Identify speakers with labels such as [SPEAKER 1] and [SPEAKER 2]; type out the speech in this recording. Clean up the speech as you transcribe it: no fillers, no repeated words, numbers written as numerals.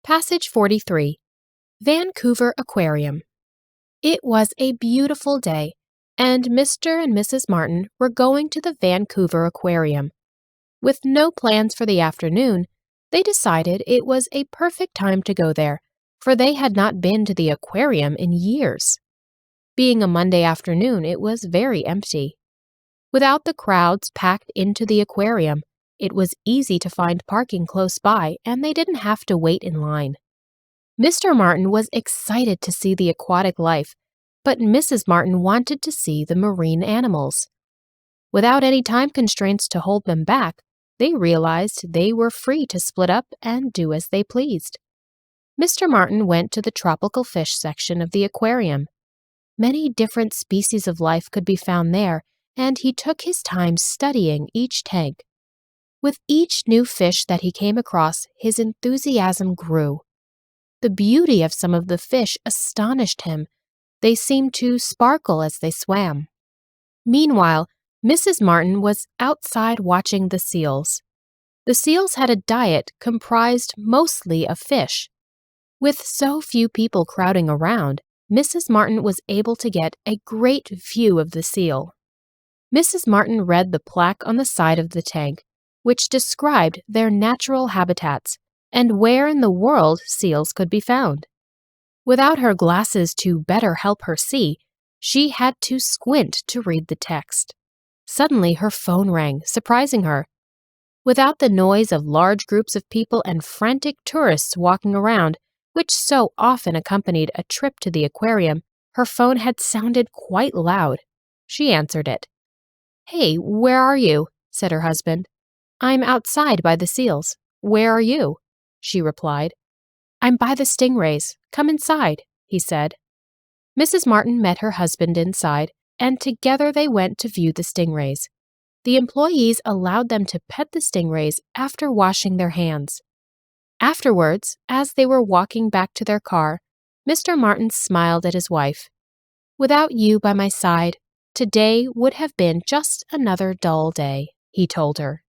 [SPEAKER 1] Passage 43. Vancouver Aquarium. It was a beautiful day, and Mr. and Mrs. Martin were going to the Vancouver Aquarium. With no plans for the afternoon, they decided it was a perfect time to go there, for they had not been to the aquarium in years. Being a Monday afternoon, it was very empty. Without the crowds packed into the aquarium, it was easy to find parking close by, and they didn't have to wait in line. Mr. Martin was excited to see the aquatic life, but Mrs. Martin wanted to see the marine animals. Without any time constraints to hold them back, they realized they were free to split up and do as they pleased. Mr. Martin went to the tropical fish section of the aquarium. Many different species of life could be found there, and he took his time studying each tank. With each new fish that he came across, his enthusiasm grew. The beauty of some of the fish astonished him. They seemed to sparkle as they swam. Meanwhile, Mrs. Martin was outside watching the seals. The seals had a diet comprised mostly of fish. With so few people crowding around, Mrs. Martin was able to get a great view of the seal. Mrs. Martin read the plaque on the side of the tank, which described their natural habitats and where in the world seals could be found. Without her glasses to better help her see, she had to squint to read the text. Suddenly, her phone rang, surprising her. Without the noise of large groups of people and frantic tourists walking around, which so often accompanied a trip to the aquarium, her phone had sounded quite loud. She answered it. "Hey, where are you?" said her husband. "I'm outside by the seals. Where are you?" she replied. "I'm by the stingrays. Come inside," he said. Mrs. Martin met her husband inside, and together they went to view the stingrays. The employees allowed them to pet the stingrays after washing their hands. Afterwards, as they were walking back to their car, Mr. Martin smiled at his wife. "Without you by my side, today would have been just another dull day," he told her.